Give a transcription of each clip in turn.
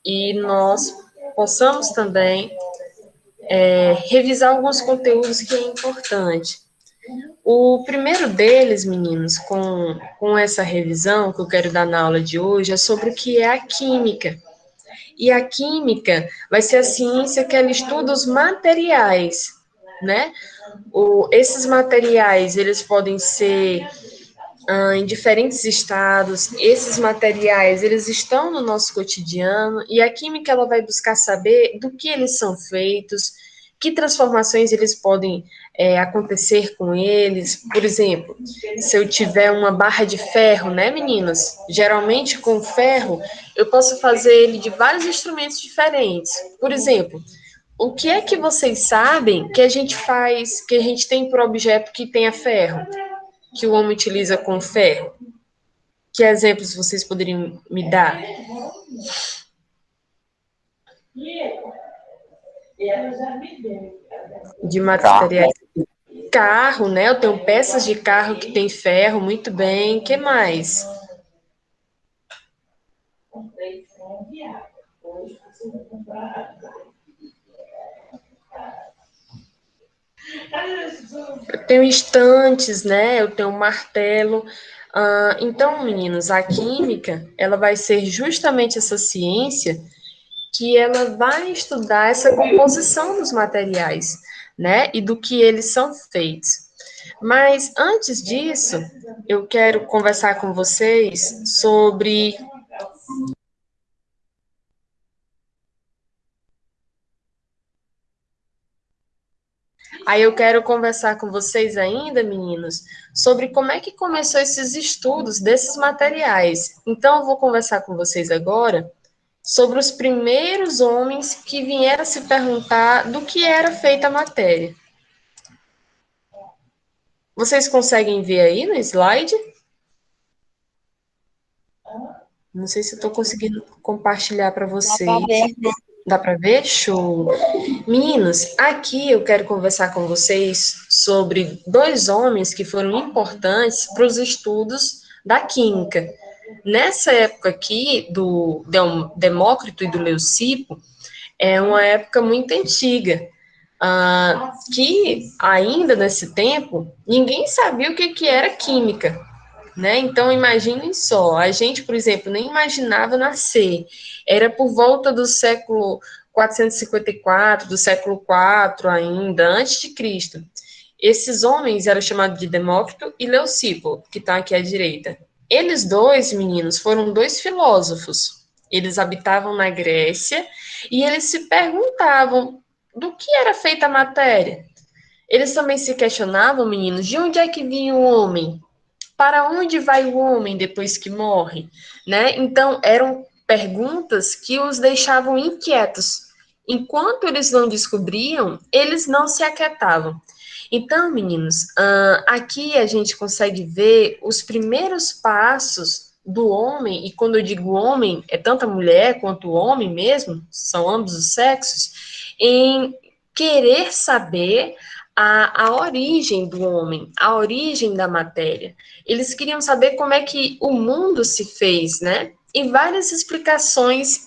e nós possamos também revisar alguns conteúdos que é importante. O primeiro deles, meninos, com essa revisão que eu quero dar na aula de hoje, é sobre o que é a química. E a química vai ser a ciência que ela estuda os materiais, né? Esses materiais, eles podem ser em diferentes estados, esses materiais, eles estão no nosso cotidiano, e a química, ela vai buscar saber do que eles são feitos, que transformações eles podem acontecer com eles. Por exemplo, se eu tiver uma barra de ferro, né, meninas? Geralmente, com ferro, eu posso fazer ele de vários instrumentos diferentes. Por exemplo, o que é que vocês sabem que a gente faz, que a gente tem por objeto que tenha ferro? Que o homem utiliza com ferro? Que exemplos vocês poderiam me dar? De materiais. Carro, né? Eu tenho peças de carro que tem ferro, muito bem. O que mais? Eu tenho estantes, né? Eu tenho um martelo. Então, meninos, a química, ela vai ser justamente essa ciência que ela vai estudar essa composição dos materiais, né? E do que eles são feitos. Mas antes disso, eu quero conversar com vocês sobre. Aí eu quero conversar com vocês ainda, meninos, sobre como é que começou esses estudos desses materiais. Então, eu vou conversar com vocês agora sobre os primeiros homens que vieram se perguntar do que era feita a matéria. Vocês conseguem ver aí no slide? Não sei se estou conseguindo compartilhar para vocês. Dá para ver? Show! Meninos, aqui eu quero conversar com vocês sobre dois homens que foram importantes para os estudos da química. Nessa época aqui, do Demócrito e do Leucipo, é uma época muito antiga, que ainda nesse tempo, ninguém sabia o que era química, né? Então, imaginem só, a gente, por exemplo, nem imaginava nascer. Era por volta do século 454, do século IV ainda, antes de Cristo. Esses homens eram chamados de Demócrito e Leucipo, que está aqui à direita. Eles dois, meninos, foram dois filósofos. Eles habitavam na Grécia e eles se perguntavam do que era feita a matéria. Eles também se questionavam, meninos, de onde é que vinha o homem? Para onde vai o homem depois que morre? Né? Então, eram perguntas que os deixavam inquietos. Enquanto eles não descobriam, eles não se aquietavam. Então, meninos, aqui a gente consegue ver os primeiros passos do homem, e quando eu digo homem, é tanto a mulher quanto o homem mesmo, são ambos os sexos, em querer saber a origem do homem, a origem da matéria. Eles queriam saber como é que o mundo se fez, né? E várias explicações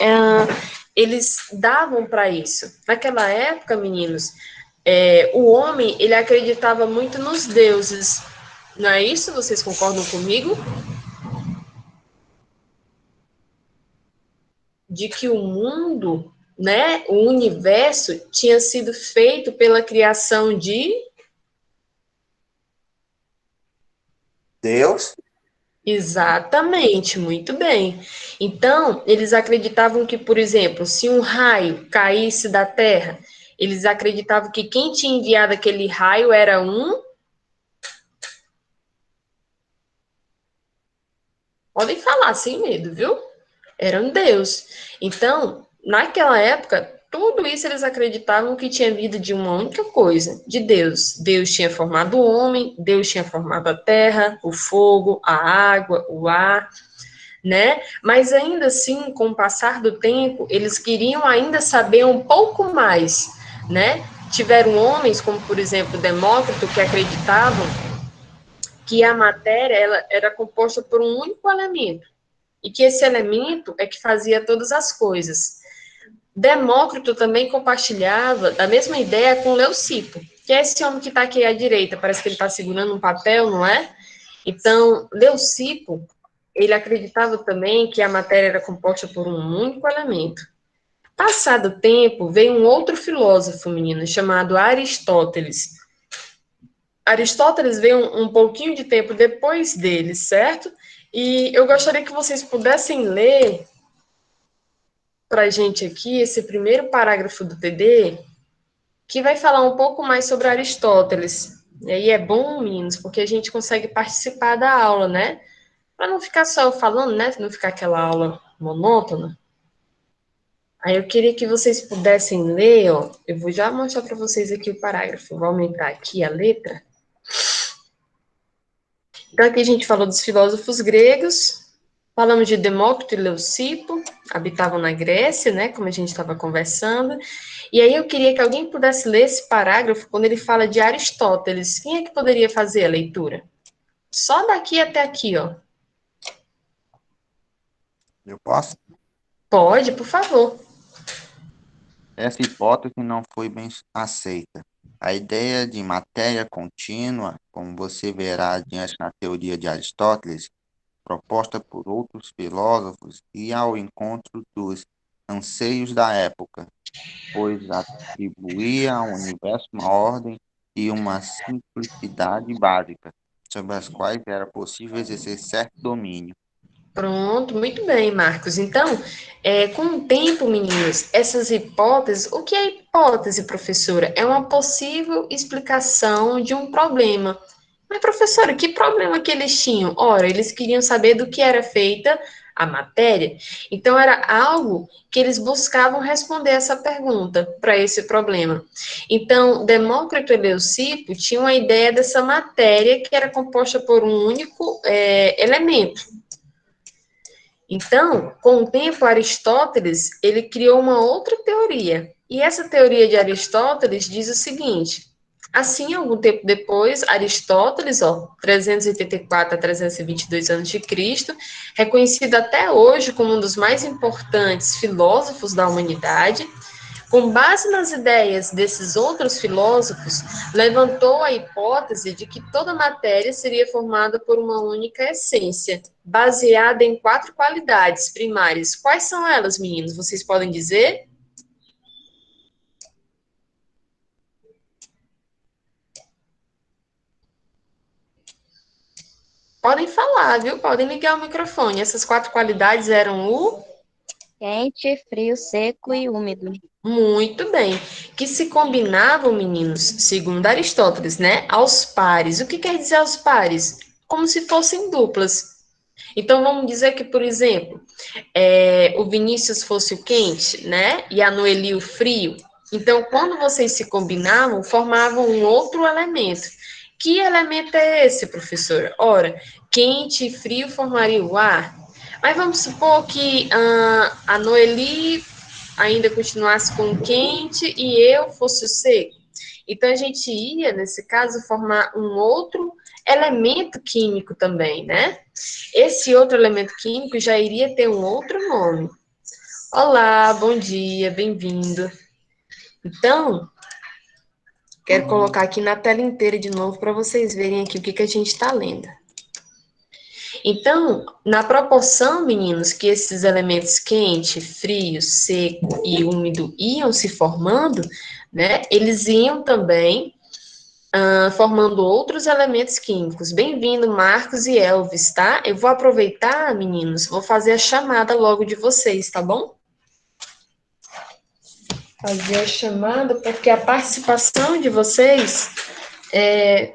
eles davam para isso. Naquela época, meninos, o homem, ele acreditava muito nos deuses. Não é isso? Vocês concordam comigo? De que o mundo, né, o universo, tinha sido feito pela criação de Deus? Exatamente, muito bem. Então, eles acreditavam que, por exemplo, se um raio caísse da Terra, eles acreditavam que quem tinha enviado aquele raio era um. Podem falar sem medo, viu? Era um Deus. Então, naquela época, tudo isso eles acreditavam que tinha vindo de uma única coisa, de Deus. Deus tinha formado o homem, Deus tinha formado a terra, o fogo, a água, o ar, né? Mas ainda assim, com o passar do tempo, eles queriam ainda saber um pouco mais, né? Tiveram homens, como por exemplo Demócrito, que acreditavam que a matéria ela era composta por um único elemento e que esse elemento é que fazia todas as coisas. Demócrito também compartilhava da mesma ideia com Leucipo, que é esse homem que está aqui à direita, parece que ele está segurando um papel, não é? Então, Leucipo, ele acreditava também que a matéria era composta por um único elemento. Passado o tempo, veio um outro filósofo, menino, chamado Aristóteles. Aristóteles veio um pouquinho de tempo depois dele, certo? E eu gostaria que vocês pudessem ler para a gente aqui esse primeiro parágrafo do TD, que vai falar um pouco mais sobre Aristóteles. E aí é bom, meninos, porque a gente consegue participar da aula, né? Para não ficar só eu falando, né? Não ficar aquela aula monótona. Aí eu queria que vocês pudessem ler, ó. Eu vou já mostrar para vocês aqui o parágrafo. Vou aumentar aqui a letra. Então, aqui a gente falou dos filósofos gregos, falamos de Demócrito e Leucipo, habitavam na Grécia, né, como a gente estava conversando. E aí eu queria que alguém pudesse ler esse parágrafo quando ele fala de Aristóteles. Quem é que poderia fazer a leitura? Só daqui até aqui, ó. Eu posso? Pode, por favor. Essa hipótese não foi bem aceita. A ideia de matéria contínua, como você verá adiante na teoria de Aristóteles, proposta por outros filósofos, ia ao encontro dos anseios da época, pois atribuía ao universo uma ordem e uma simplicidade básica, sobre as quais era possível exercer certo domínio. Pronto, muito bem, Marcos. Então, com o tempo, meninos, essas hipóteses, o que é hipótese, professora? É uma possível explicação de um problema. Mas, professora, que problema que eles tinham? Ora, eles queriam saber do que era feita a matéria. Então, era algo que eles buscavam responder essa pergunta para esse problema. Então, Demócrito e Leucipo tinham a ideia dessa matéria que era composta por um único elemento. Então, com o tempo, Aristóteles, ele criou uma outra teoria. E essa teoria de Aristóteles diz o seguinte: assim, algum tempo depois, Aristóteles, 384 a 322 anos de Cristo, reconhecido até hoje como um dos mais importantes filósofos da humanidade, com base nas ideias desses outros filósofos, levantou a hipótese de que toda matéria seria formada por uma única essência, baseada em 4 qualidades primárias. Quais são elas, meninos? Vocês podem dizer? Podem falar, viu? Podem ligar o microfone. Essas 4 qualidades eram o Quente, frio, seco e úmido. muito bem, que se combinavam, meninos, segundo Aristóteles, né, aos pares. O que quer dizer aos pares? Como se fossem duplas. Então, vamos dizer que, por exemplo, o Vinícius fosse o quente, né, e a Noeli o frio. Então, quando vocês se combinavam, formavam um outro elemento. Que elemento é esse, professor? Ora, quente e frio formariam o ar. Mas vamos supor que a Noeli ainda continuasse com o quente e eu fosse o seco. Então, a gente ia, nesse caso, formar um outro elemento químico também, né? Esse outro elemento químico já iria ter um outro nome. Olá, bom dia, bem-vindo. Então, quero colocar aqui na tela inteira de novo para vocês verem aqui o que a gente está lendo. Então, na proporção, meninos, que esses elementos quente, frio, seco e úmido iam se formando, né, eles iam também formando outros elementos químicos. Bem-vindo, Marcos e Elvis, tá? Eu vou aproveitar, meninos, vou fazer a chamada logo de vocês, tá bom? Fazer a chamada, porque a participação de vocês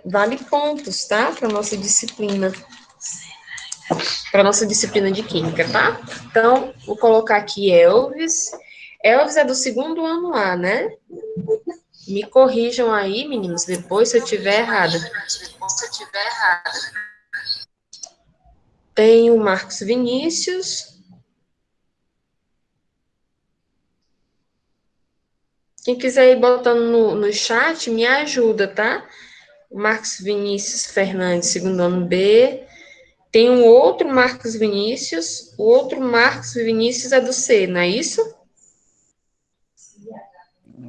vale pontos, tá? Para nossa disciplina. Para nossa disciplina de Química, tá? Então, vou colocar aqui Elvis. Elvis é do segundo ano A, né? Me corrijam aí, meninos, depois se eu tiver errada. Tem o Marcos Vinícius. Quem quiser ir botando no chat, me ajuda, tá? O Marcos Vinícius Fernandes, segundo ano B. Tem um outro Marcos Vinícius. O outro Marcos Vinícius é do C, não é isso?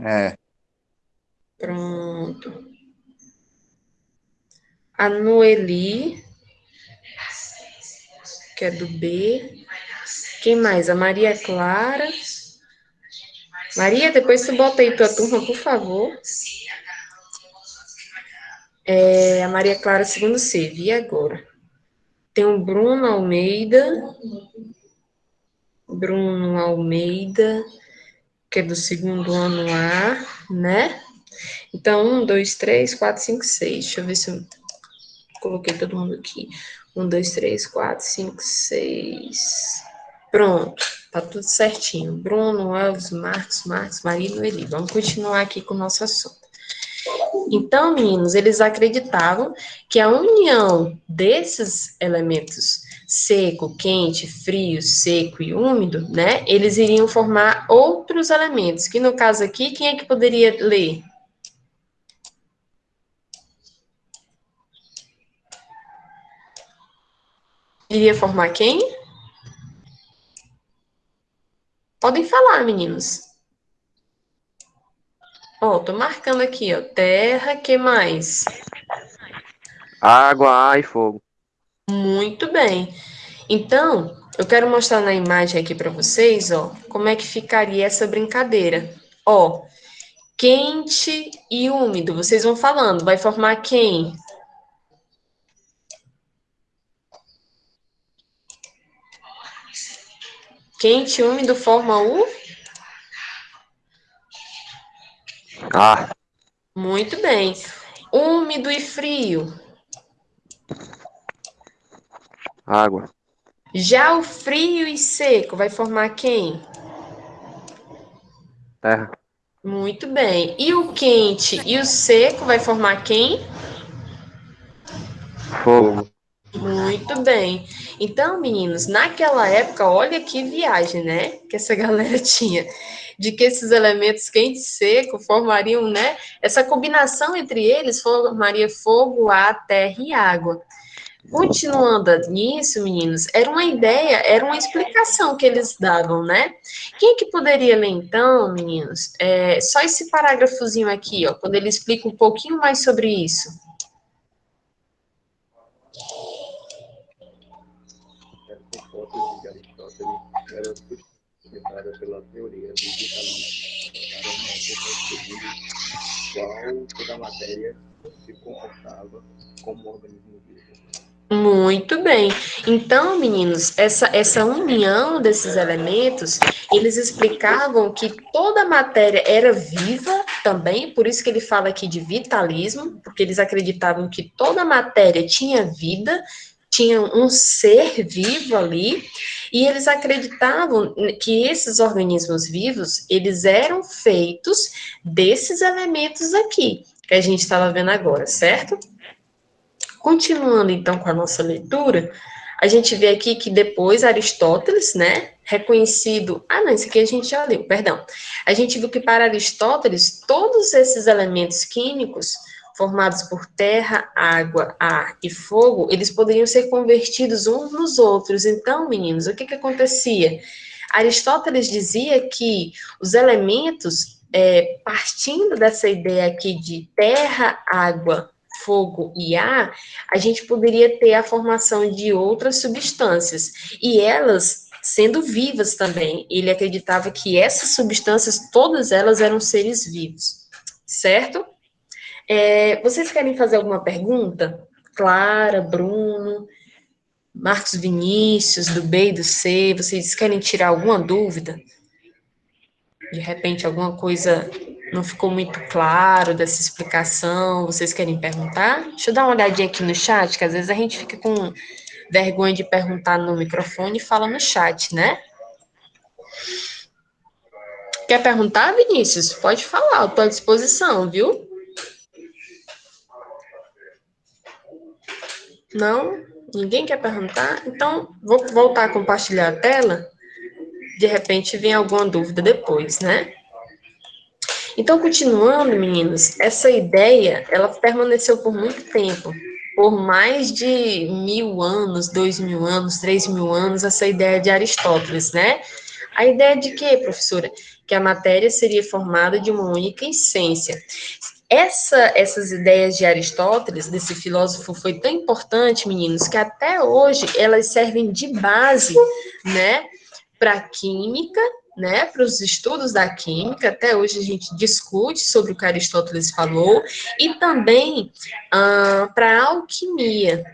É, Pronto. A Noeli, que é do B. Quem mais? A Maria Clara. Maria, depois tu bota aí tua turma, por favor. A Maria Clara, segundo C, vi agora. Tem o Bruno Almeida, que é do segundo ano A, né? Então, 1, 2, 3, 4, 5, 6. Deixa eu ver se eu coloquei todo mundo aqui. 1, 2, 3, 4, 5, 6. Pronto, tá tudo certinho. Bruno, Elvis, Marcos, Maria e Noeli. Vamos continuar aqui com o nosso assunto. Então, meninos, eles acreditavam que a união desses elementos seco, quente, frio, seco e úmido, né, eles iriam formar outros elementos, que no caso aqui, quem é que poderia ler? Iria formar quem? Podem falar, meninos. Ó, tô marcando aqui, ó, terra, que mais? Água, ar e fogo. Muito bem. Então, eu quero mostrar na imagem aqui para vocês, ó, como é que ficaria essa brincadeira. Ó, quente e úmido, vocês vão falando, vai formar quem? Quente e úmido forma o? Ar, Muito bem. Úmido e frio. água, Já o frio e seco vai formar quem? terra, Muito bem. E o quente e o seco vai formar quem? fogo. Muito bem. Então, meninos, naquela época, olha que viagem, né? Que essa galera tinha. De que esses elementos quente e seco formariam, né? Essa combinação entre eles formaria fogo, ar, terra e água. Continuando nisso, meninos, era uma ideia, era uma explicação que eles davam, né? Quem é que poderia ler, então, meninos? Só esse parágrafozinho aqui, ó, quando ele explica um pouquinho mais sobre isso. Essa hipótese de Aristóteles era sustentada pela teoria do vitalismo, para o método segundo qual toda a matéria se comportava como um organismo vivo. Muito bem. Então, meninos, essa união desses elementos, eles explicavam que toda a matéria era viva também, por isso que ele fala aqui de vitalismo, porque eles acreditavam que toda a matéria tinha vida, tinha um ser vivo ali, e eles acreditavam que esses organismos vivos, eles eram feitos desses elementos aqui, que a gente estava vendo agora, certo? Continuando então com a nossa leitura, a gente vê aqui que depois Aristóteles, né, reconhecido. Ah, não, isso aqui a gente já leu, perdão. A gente viu que para Aristóteles, todos esses elementos químicos formados por terra, água, ar e fogo, eles poderiam ser convertidos uns nos outros. Então, meninos, o que acontecia? Aristóteles dizia que os elementos, partindo dessa ideia aqui de terra, água, fogo e ar, a gente poderia ter a formação de outras substâncias, e elas sendo vivas também. Ele acreditava que essas substâncias, todas elas eram seres vivos, certo? Vocês querem fazer alguma pergunta? Clara, Bruno, Marcos Vinícius, do B e do C, vocês querem tirar alguma dúvida? De repente, alguma coisa não ficou muito claro dessa explicação, vocês querem perguntar? Deixa eu dar uma olhadinha aqui no chat, que às vezes a gente fica com vergonha de perguntar no microfone e fala no chat, né? Quer perguntar, Vinícius? Pode falar, eu estou à disposição, viu? Não? Ninguém quer perguntar? Então, vou voltar a compartilhar a tela. De repente, vem alguma dúvida depois, né? Então, continuando, meninos, essa ideia, ela permaneceu por muito tempo, por mais de 1.000 anos, 2.000 anos, 3.000 anos, essa ideia de Aristóteles, né? A ideia de quê, professora? Que a matéria seria formada de uma única essência. Essas ideias de Aristóteles, desse filósofo, foi tão importante, meninos, que até hoje elas servem de base, né, para a química, né, para os estudos da química. Até hoje a gente discute sobre o que Aristóteles falou, e também para a alquimia.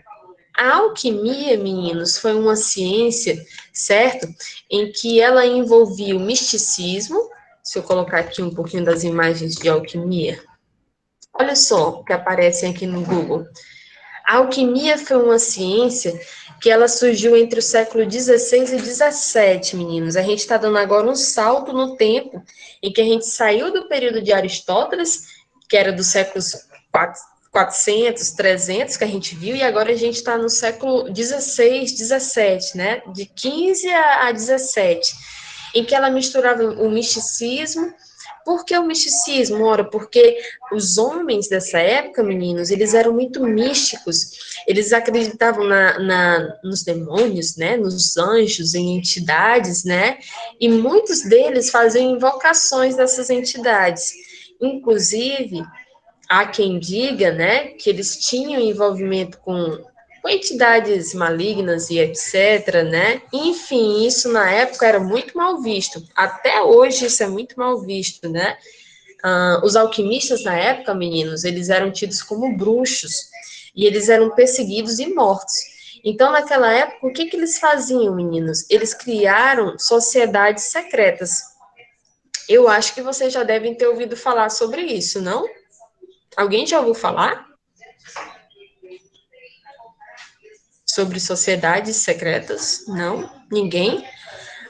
A alquimia, meninos, foi uma ciência, certo? Em que ela envolvia o misticismo. Se eu colocar aqui um pouquinho das imagens de alquimia, olha só o que aparecem aqui no Google. A alquimia foi uma ciência que ela surgiu entre o século XVI e XVII, meninos. A gente está dando agora um salto no tempo em que a gente saiu do período de Aristóteles, que era dos séculos 400, 300, que a gente viu, e agora a gente está no século XVI, XVII, né? De 15 a 17, em que ela misturava o misticismo. Por que o misticismo? Ora, porque os homens dessa época, meninos, eles eram muito místicos, eles acreditavam nos demônios, né, nos anjos, em entidades, né, e muitos deles faziam invocações dessas entidades. Inclusive, há quem diga, né, que eles tinham envolvimento com entidades malignas e etc, né? Enfim, isso na época era muito mal visto. Até hoje isso é muito mal visto, né? Os alquimistas na época, meninos, eles eram tidos como bruxos e eles eram perseguidos e mortos. Então, naquela época, o que eles faziam, meninos? Eles criaram sociedades secretas. Eu acho que vocês já devem ter ouvido falar sobre isso, não? Alguém já ouviu falar sobre sociedades secretas? Não? Ninguém?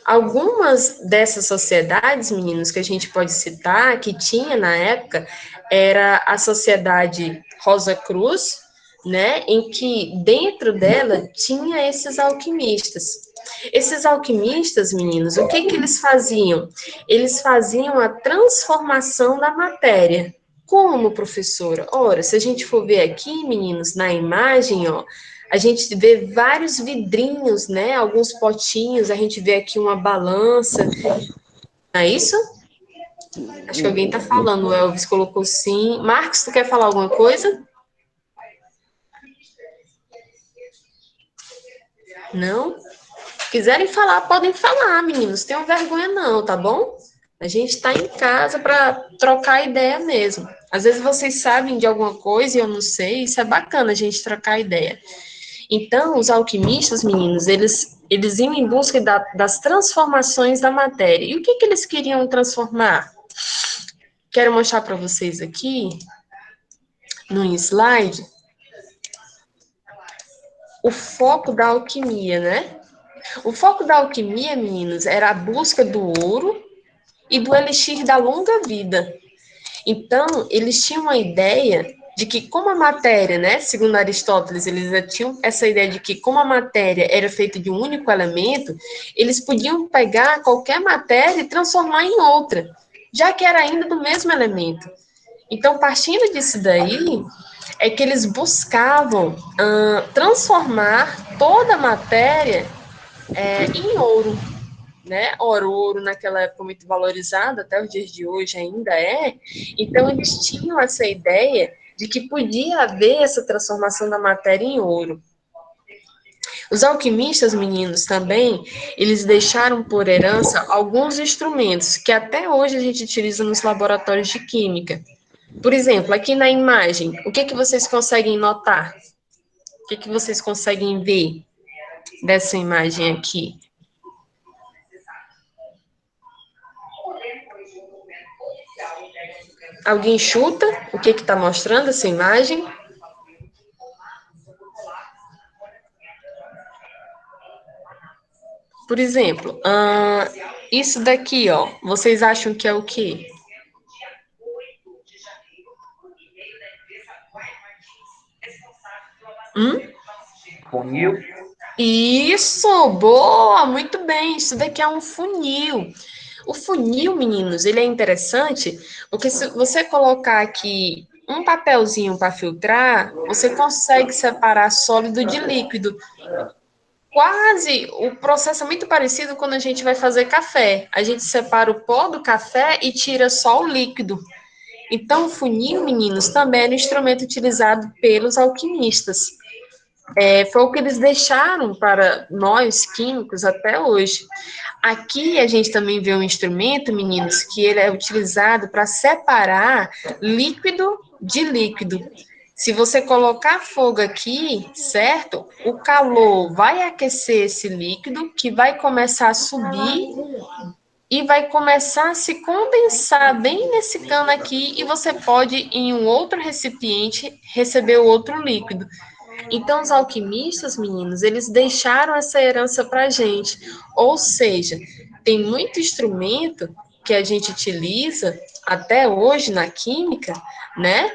Algumas dessas sociedades, meninos, que a gente pode citar, que tinha na época, era a Sociedade Rosa Cruz, né, em que dentro dela tinha esses alquimistas. Esses alquimistas, meninos, o que eles faziam? Eles faziam a transformação da matéria. Como, professora? Ora, se a gente for ver aqui, meninos, na imagem, ó, a gente vê vários vidrinhos, né? Alguns potinhos, a gente vê aqui uma balança. Não é isso? Acho que alguém está falando, o Elvis colocou sim. Marcos, tu quer falar alguma coisa? Não? Se quiserem falar, podem falar, meninos. Tenham vergonha não, tá bom? A gente está em casa para trocar ideia mesmo. Às vezes vocês sabem de alguma coisa e eu não sei, isso é bacana a gente trocar ideia. Então, os alquimistas, meninos, eles iam em busca das transformações da matéria. E o que eles queriam transformar? Quero mostrar para vocês aqui, no slide, o foco da alquimia, né? O foco da alquimia, meninos, era a busca do ouro e do elixir da longa vida. Então, eles tinham uma ideia de que como a matéria, né, segundo Aristóteles, eles já tinham essa ideia de que como a matéria era feita de um único elemento, eles podiam pegar qualquer matéria e transformar em outra, já que era ainda do mesmo elemento. Então, partindo disso daí, é que eles buscavam transformar toda a matéria em ouro, né? Ora, o ouro naquela época muito valorizado, até os dias de hoje ainda é. Então, eles tinham essa ideia de que podia haver essa transformação da matéria em ouro. Os alquimistas, meninos, também, eles deixaram por herança alguns instrumentos que até hoje a gente utiliza nos laboratórios de química. Por exemplo, aqui na imagem, o que vocês conseguem notar? O que vocês conseguem ver dessa imagem aqui? Alguém chuta o que está mostrando essa imagem? Por exemplo, isso daqui, ó, vocês acham que é o quê? Funil. Isso, boa, muito bem. Isso daqui é um funil. O funil, meninos, ele é interessante porque se você colocar aqui um papelzinho para filtrar, você consegue separar sólido de líquido. quase, o processo é muito parecido quando a gente vai fazer café. A gente separa o pó do café e tira só o líquido. Então, o funil, meninos, também era um instrumento utilizado pelos alquimistas. Foi o que eles deixaram para nós, químicos, até hoje. Aqui a gente também vê um instrumento, meninos, que ele é utilizado para separar líquido de líquido. Se você colocar fogo aqui, certo? O calor vai aquecer esse líquido, que vai começar a subir e vai começar a se condensar bem nesse cano aqui, e você pode, em um outro recipiente, receber o outro líquido. Então, os alquimistas, meninos, eles deixaram essa herança para a gente. Ou seja, tem muito instrumento que a gente utiliza até hoje na química, né?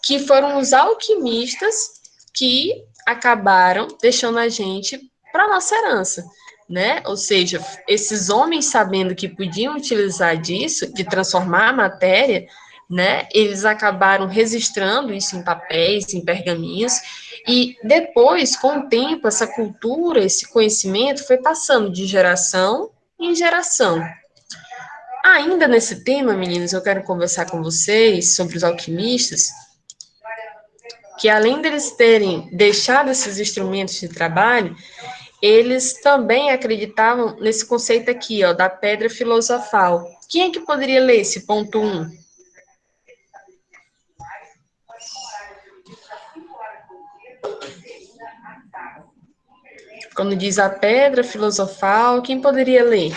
Que foram os alquimistas que acabaram deixando a gente para nossa herança, né? Ou seja, esses homens sabendo que podiam utilizar disso, de transformar a matéria, né? Eles acabaram registrando isso em papéis, em pergaminhos, e depois, com o tempo, essa cultura, esse conhecimento foi passando de geração em geração. Ainda nesse tema, meninos, eu quero conversar com vocês sobre os alquimistas, que além deles terem deixado esses instrumentos de trabalho, eles também acreditavam nesse conceito aqui, ó, da pedra filosofal. Quem é que poderia ler esse ponto 1? Quando diz a pedra filosofal, quem poderia ler?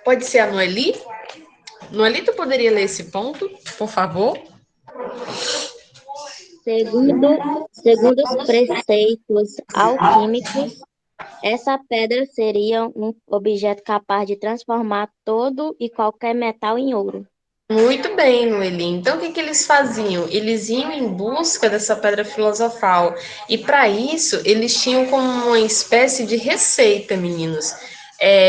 Pode ser a Noeli? Noeli, tu poderia ler esse ponto, por favor? Segundo os preceitos alquímicos, essa pedra seria um objeto capaz de transformar todo e qualquer metal em ouro. Muito bem, Noeli. Então, o que eles faziam? Eles iam em busca dessa pedra filosofal. E, para isso, eles tinham como uma espécie de receita, meninos.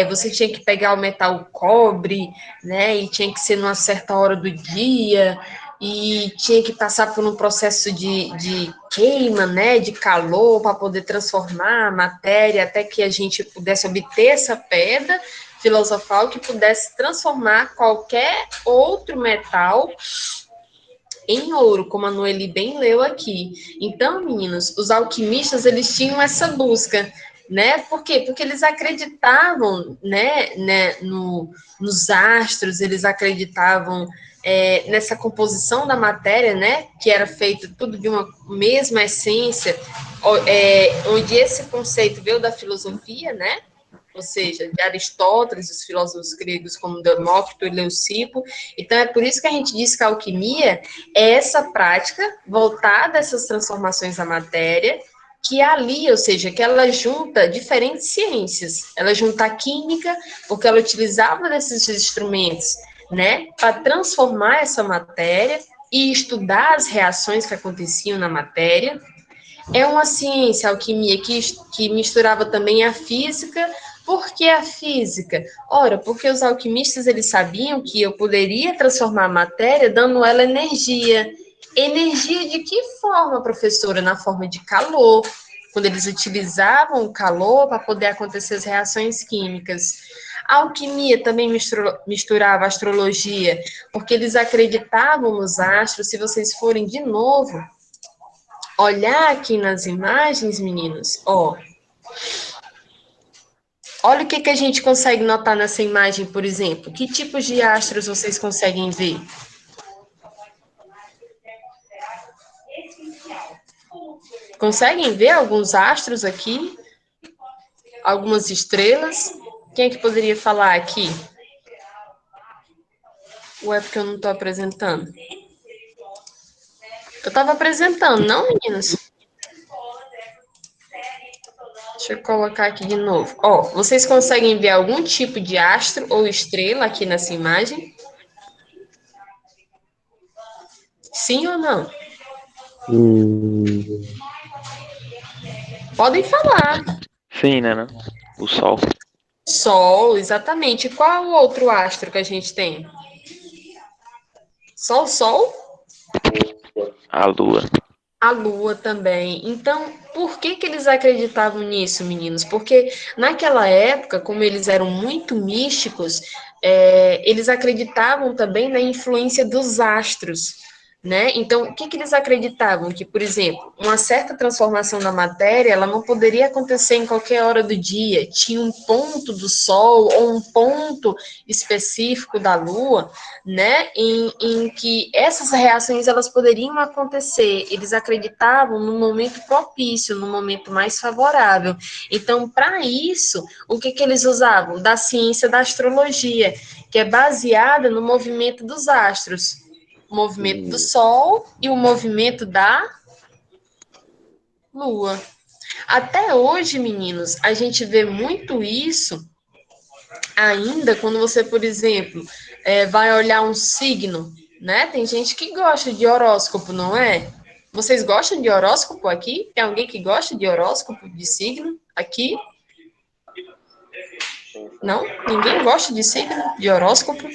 Você tinha que pegar o metal cobre, né? E tinha que ser numa certa hora do dia. E tinha que passar por um processo de queima, né? De calor, para poder transformar a matéria, até que a gente pudesse obter essa pedra filosofal que pudesse transformar qualquer outro metal em ouro, como a Noeli bem leu aqui. Então, meninos, os alquimistas, eles tinham essa busca, né? Por quê? Porque eles acreditavam, nos astros, eles acreditavam nessa composição da matéria, né? Que era feito tudo de uma mesma essência, onde esse conceito veio da filosofia, né? Ou seja, de Aristóteles, os filósofos gregos como Demócrito e Leucipo. Então, é por isso que a gente diz que a alquimia é essa prática voltada a essas transformações da matéria, que ali, ou seja, que ela junta diferentes ciências. Ela junta a química, porque ela utilizava desses instrumentos, né, para transformar essa matéria e estudar as reações que aconteciam na matéria. É uma ciência, a alquimia, que misturava também a física. Por que a física? Ora, porque os alquimistas eles sabiam que eu poderia transformar a matéria dando ela energia. Energia de que forma, professora? Na forma de calor, quando eles utilizavam o calor para poder acontecer as reações químicas. A alquimia também misturava a astrologia, porque eles acreditavam nos astros. Se vocês forem de novo olhar aqui nas imagens, meninos, ó. Olha o que a gente consegue notar nessa imagem, por exemplo. Que tipos de astros vocês conseguem ver? Conseguem ver alguns astros aqui? Algumas estrelas? Quem é que poderia falar aqui? Ou é porque eu não estou apresentando? Eu estava apresentando, não, meninos? Deixa eu colocar aqui de novo. Ó, vocês conseguem ver algum tipo de astro ou estrela aqui nessa imagem? Sim ou não? Podem falar. Sim, né? Não? O Sol. Sol, exatamente. Qual o outro astro que a gente tem? Só o Sol? A lua. A Lua também. Então, por que que eles acreditavam nisso, meninos? Porque naquela época, como eles eram muito místicos, eles acreditavam também na influência dos astros, né? Então, o que que eles acreditavam? Que, por exemplo, uma certa transformação da matéria, ela não poderia acontecer em qualquer hora do dia. Tinha um ponto do Sol ou um ponto específico da Lua, né, em que essas reações elas poderiam acontecer. Eles acreditavam no momento propício, no momento mais favorável. Então, para isso, o que que eles usavam? Da ciência da astrologia, que é baseada no movimento dos astros, o movimento do Sol e o movimento da Lua. Até hoje, meninos, a gente vê muito isso ainda quando você, por exemplo, vai olhar um signo, né? Tem gente que gosta de horóscopo, não é? Vocês gostam de horóscopo aqui? Tem alguém que gosta de horóscopo, de signo aqui? Não? Ninguém gosta de signo, de horóscopo?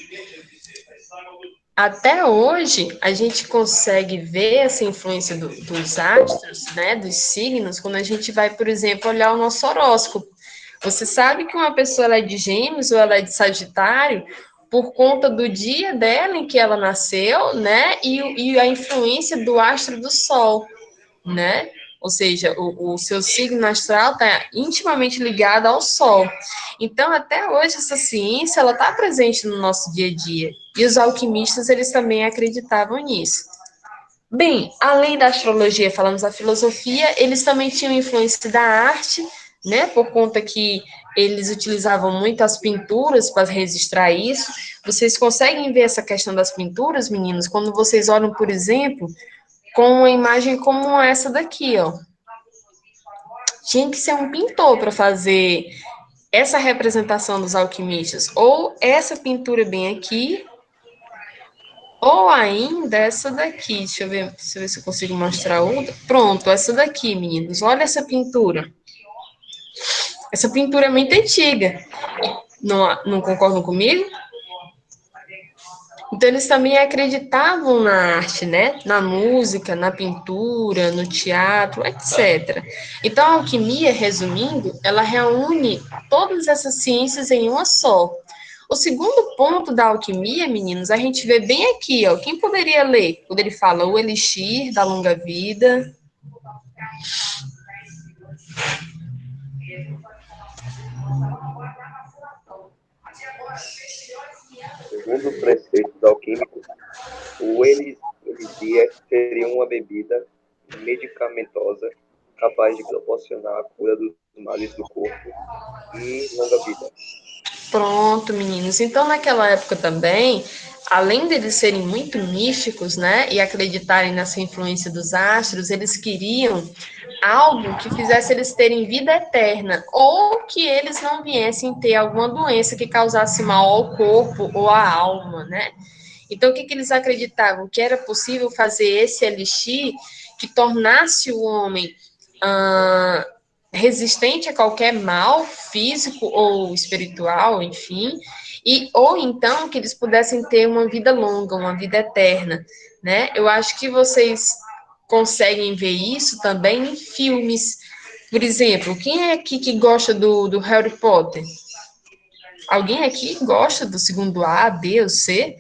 Até hoje, a gente consegue ver essa influência dos astros, né, dos signos, quando a gente vai, por exemplo, olhar o nosso horóscopo. Você sabe que uma pessoa ela é de Gêmeos ou ela é de Sagitário por conta do dia dela em que ela nasceu, né, e a influência do astro do Sol, né? Ou seja, o seu signo astral está intimamente ligado ao Sol. Então, até hoje, essa ciência ela está presente no nosso dia a dia. E os alquimistas, eles também acreditavam nisso. Bem, além da astrologia, falamos da filosofia, eles também tinham influência da arte, né? Por conta que eles utilizavam muito as pinturas para registrar isso. Vocês conseguem ver essa questão das pinturas, meninos? Quando vocês olham, por exemplo, com uma imagem como essa daqui, ó. Tinha que ser um pintor para fazer essa representação dos alquimistas, ou essa pintura bem aqui, ou ainda essa daqui. Deixa eu ver se eu consigo mostrar outra. Pronto, essa daqui, meninos. Olha essa pintura. Essa pintura é muito antiga. Não concordam comigo? Então, eles também acreditavam na arte, né? Na música, na pintura, no teatro, etc. Então, a alquimia, resumindo, ela reúne todas essas ciências em uma só. O segundo ponto da alquimia, meninos, a gente vê bem aqui, ó. Quem poderia ler? Quando ele fala o elixir da longa vida. Segundo os preceitos alquímicos, o elixir seria uma bebida medicamentosa capaz de proporcionar a cura dos males do corpo e longa vida. Pronto, meninos. Então, naquela época também, além deles serem muito místicos, né, e acreditarem nessa influência dos astros, eles queriam algo que fizesse eles terem vida eterna, ou que eles não viessem ter alguma doença que causasse mal ao corpo ou à alma, né? Então, o que que eles acreditavam? Que era possível fazer esse elixir que tornasse o homem ah, resistente a qualquer mal físico ou espiritual, enfim, ou então que eles pudessem ter uma vida longa, uma vida eterna, né? Eu acho que vocês conseguem ver isso também em filmes. Por exemplo, quem é aqui que gosta do Harry Potter? Alguém aqui gosta do segundo A, B ou C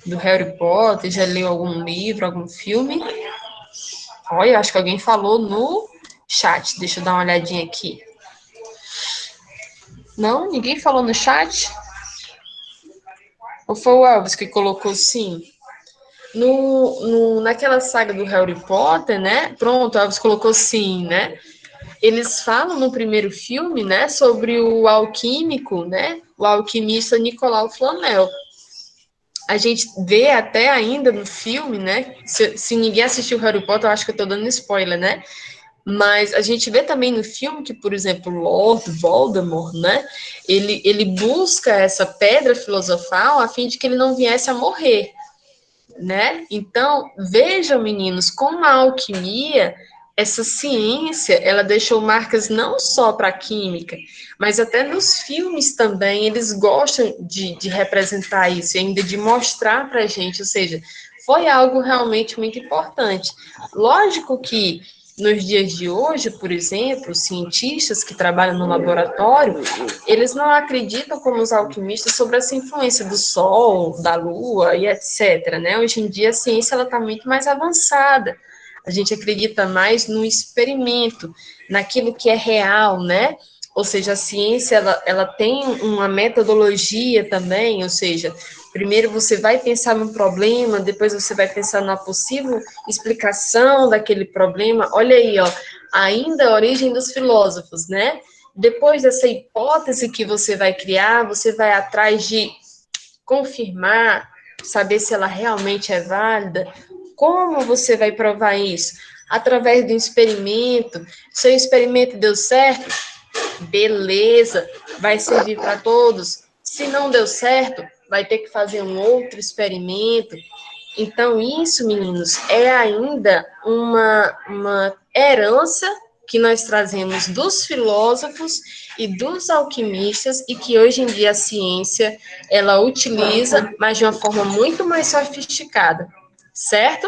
do Harry Potter? Já leu algum livro, algum filme? Olha, acho que alguém falou no chat. Deixa eu dar uma olhadinha aqui. Não? Ninguém falou no chat? Ou foi o Elvis que colocou sim? Naquela saga do Harry Potter, né? Pronto, o Elvis colocou sim, né? Eles falam no primeiro filme, né, sobre o alquímico, né, o alquimista Nicolau Flamel. A gente vê até ainda no filme, né, se ninguém assistiu Harry Potter, eu acho que eu tô dando spoiler, né, mas a gente vê também no filme que, por exemplo, Lord Voldemort, né, ele busca essa pedra filosofal a fim de que ele não viesse a morrer, né? Então, vejam, meninos, como a alquimia essa ciência, ela deixou marcas não só para a química, mas até nos filmes também, eles gostam de representar isso, e ainda de mostrar para a gente, ou seja, foi algo realmente muito importante. Lógico que nos dias de hoje, por exemplo, os cientistas que trabalham no laboratório, eles não acreditam como os alquimistas sobre essa influência do Sol, da Lua e etc. Né? Hoje em dia a ciência está muito mais avançada. A gente acredita mais no experimento, naquilo que é real, né? Ou seja, a ciência ela tem uma metodologia também, ou seja, primeiro você vai pensar no problema, depois você vai pensar na possível explicação daquele problema. Olha aí, ó, ainda a origem dos filósofos, né? Depois dessa hipótese que você vai criar, você vai atrás de confirmar, saber se ela realmente é válida. Como você vai provar isso? Através do experimento. Seu experimento deu certo? Beleza, vai servir para todos. Se não deu certo, vai ter que fazer um outro experimento. Então, isso, meninos, é ainda uma herança que nós trazemos dos filósofos e dos alquimistas e que hoje em dia a ciência ela utiliza, mas de uma forma muito mais sofisticada, certo?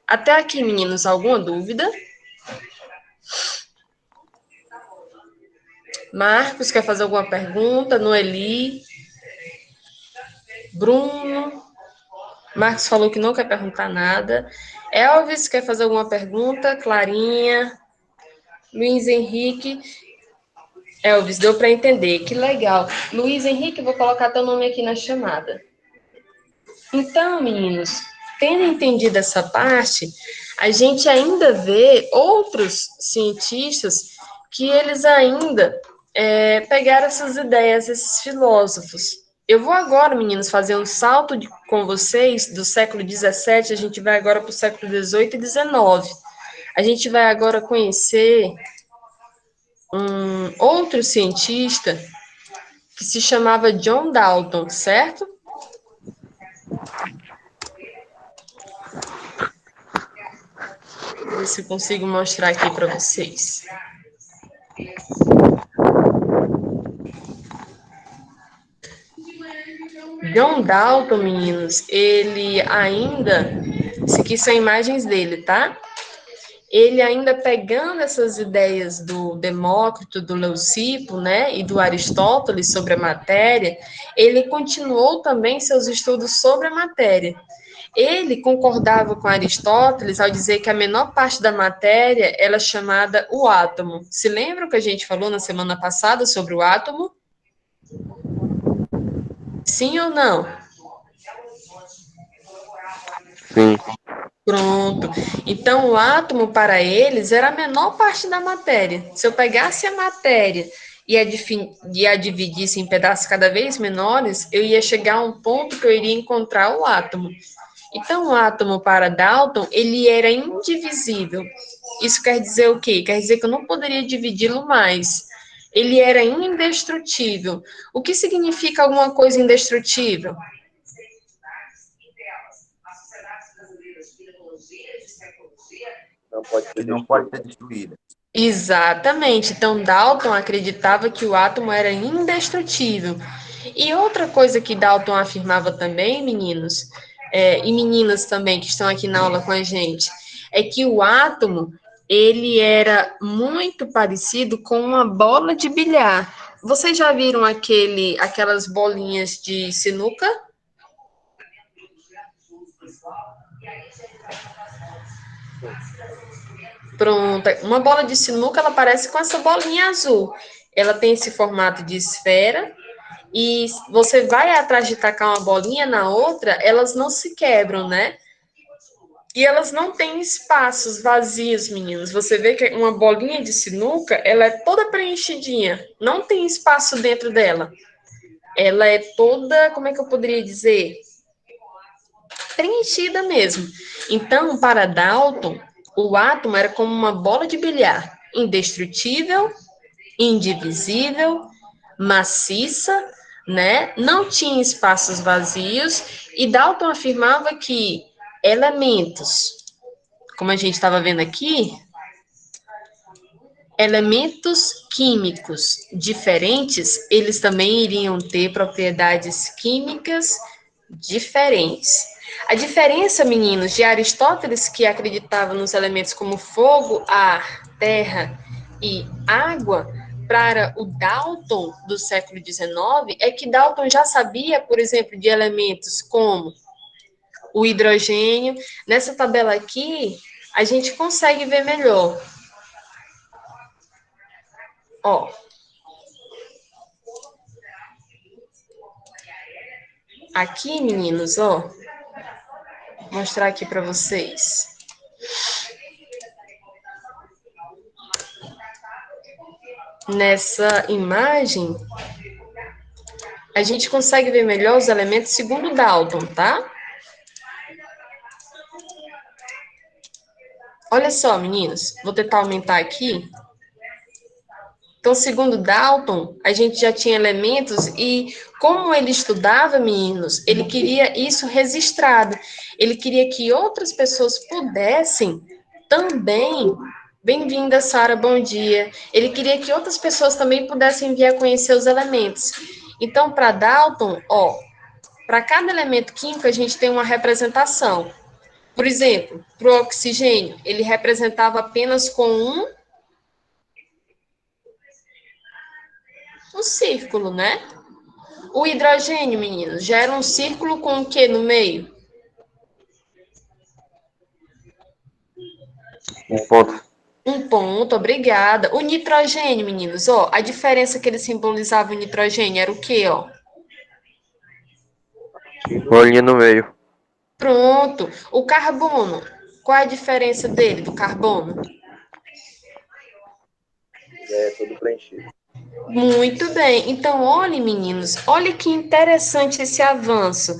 Até aqui, meninos, alguma dúvida? Marcos, quer fazer alguma pergunta? Noeli? Bruno? Marcos falou que não quer perguntar nada. Elvis, quer fazer alguma pergunta? Clarinha? Luiz Henrique? Elvis, deu para entender, que legal. Luiz Henrique, vou colocar teu nome aqui na chamada. Então, meninos, tendo entendido essa parte, a gente ainda vê outros cientistas que eles ainda pegaram essas ideias, esses filósofos. Eu vou agora, meninos, fazer um salto com vocês do século XVII, a gente vai agora para o século XVIII e XIX. A gente vai agora conhecer um outro cientista que se chamava John Dalton, certo? Vou ver se eu consigo mostrar aqui para vocês. John Dalton, meninos, ele ainda, isso aqui são imagens dele, tá? Ele ainda pegando essas ideias do Demócrito, do Leucipo, né, e do Aristóteles sobre a matéria, ele continuou também seus estudos sobre a matéria. Ele concordava com Aristóteles ao dizer que a menor parte da matéria ela é chamada o átomo. Se lembram que a gente falou na semana passada sobre o átomo? Sim ou não? Sim. Pronto. Então, o átomo, para eles, era a menor parte da matéria. Se eu pegasse a matéria e a dividisse em pedaços cada vez menores, eu ia chegar a um ponto que eu iria encontrar o átomo. Então, o átomo, para Dalton, ele era indivisível. Isso quer dizer o quê? Quer dizer que eu não poderia dividi-lo mais. Ele era indestrutível. O que significa alguma coisa indestrutível? Não pode Que ser não pode destruído. ser destruída. Exatamente. Então, Dalton acreditava que o átomo era indestrutível. E outra coisa que Dalton afirmava também, meninos, e meninas também que estão aqui na aula com a gente, é que o átomo ele era muito parecido com uma bola de bilhar. Vocês já viram aquelas bolinhas de sinuca? Pronto. Uma bola de sinuca, ela parece com essa bolinha azul. Ela tem esse formato de esfera e você vai atrás de tacar uma bolinha na outra, elas não se quebram, né? E elas não têm espaços vazios, meninos. Você vê que uma bolinha de sinuca, ela é toda preenchidinha, não tem espaço dentro dela. Ela é toda, como é que eu poderia dizer? Preenchida mesmo. Então, para Dalton, o átomo era como uma bola de bilhar, indestrutível, indivisível, maciça, né? Não tinha espaços vazios, e Dalton afirmava que elementos, como a gente estava vendo aqui, elementos químicos diferentes, eles também iriam ter propriedades químicas diferentes. A diferença, meninos, de Aristóteles, que acreditava nos elementos como fogo, ar, terra e água, para o Dalton do século XIX, é que Dalton já sabia, por exemplo, de elementos como o hidrogênio. Nessa tabela aqui, a gente consegue ver melhor. Ó, aqui, meninos, ó, vou mostrar aqui para vocês. Nessa imagem, a gente consegue ver melhor os elementos segundo Dalton, tá? Olha só, meninos, vou tentar aumentar aqui. Então, segundo Dalton, a gente já tinha elementos e como ele estudava, meninos, ele queria isso registrado. Ele queria que outras pessoas pudessem também. Bem-vinda, Sara, bom dia. Ele queria que outras pessoas também pudessem vir a conhecer os elementos. Então, para Dalton, ó, para cada elemento químico a gente tem uma representação. Por exemplo, para o oxigênio, ele representava apenas com um círculo, né? O hidrogênio, meninos, já era um círculo com o quê no meio? Um ponto. Um ponto, obrigada. O nitrogênio, meninos, ó, a diferença que ele simbolizava o nitrogênio era o quê, ó? Bolinha no meio. Pronto. O carbono, qual é a diferença dele, do carbono? É todo preenchido. Muito bem. Então, olhem, meninos, olha que interessante esse avanço.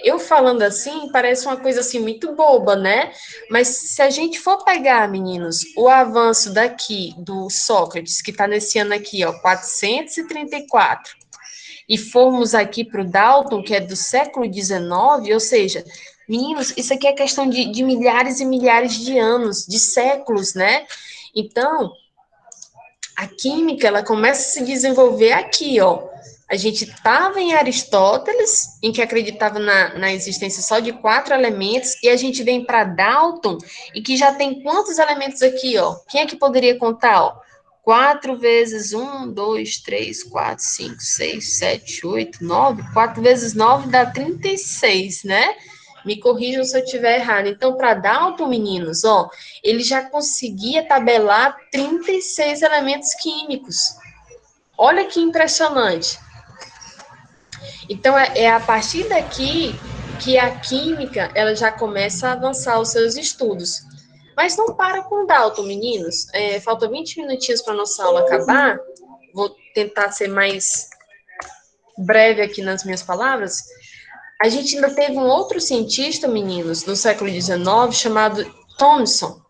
Eu falando assim, parece uma coisa assim muito boba, né? Mas se a gente for pegar, meninos, o avanço daqui do Sócrates, que está nesse ano aqui, ó, 434, e formos aqui para o Dalton, que é do século XIX, ou seja, meninos, isso aqui é questão de milhares e milhares de anos, de séculos, né? Então, a química, ela começa a se desenvolver aqui, ó. A gente estava em Aristóteles, em que acreditava na existência só de 4 elementos, e a gente vem para Dalton, e que já tem quantos elementos aqui, ó? Quem é que poderia contar, ó? 4 vezes 1, 2, 3, 4, 5, 6, 7, 8, 9. 4 vezes 9 dá 36, né? Me corrijam se eu estiver errado. Então, para Dalton, meninos, ó, ele já conseguia tabelar 36 elementos químicos. Olha que impressionante. Então, é a partir daqui que a química ela já começa a avançar os seus estudos. Mas não para com Dalton, meninos. Falta 20 minutinhos para a nossa aula acabar. Vou tentar ser mais breve aqui nas minhas palavras. A gente ainda teve um outro cientista, meninos, no século XIX, chamado Thomson,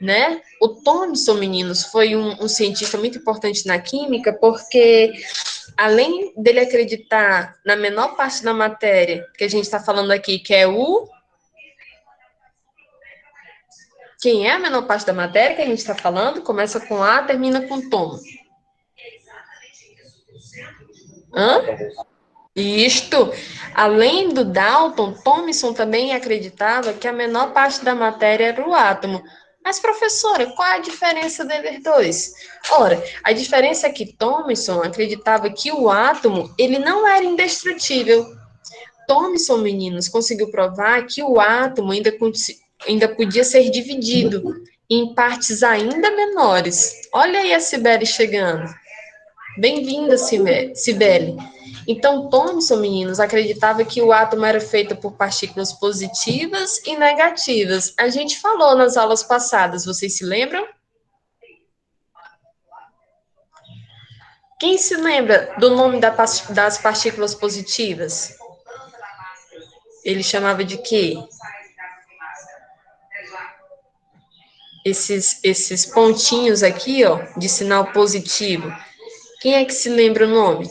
né? O Thomson, meninos, foi um cientista muito importante na química, porque além dele acreditar na menor parte da matéria que a gente está falando aqui, que é o... Quem é a menor parte da matéria que a gente está falando? Começa com A, termina com tom. Hã? Isto. Além do Dalton, Thomson também acreditava que a menor parte da matéria era o átomo. Mas, professora, qual é a diferença deles dois? Ora, a diferença é que Thomson acreditava que o átomo, ele não era indestrutível. Thomson, meninos, conseguiu provar que o átomo ainda podia ser dividido em partes ainda menores. Olha aí a Cibele chegando. Bem-vinda, Cibele. Então, Thomson, meninos, acreditava que o átomo era feito por partículas positivas e negativas. A gente falou nas aulas passadas, vocês se lembram? Quem se lembra do nome das partículas positivas? Ele chamava de quê? Esses pontinhos aqui, ó, de sinal positivo. Quem é que se lembra o nome?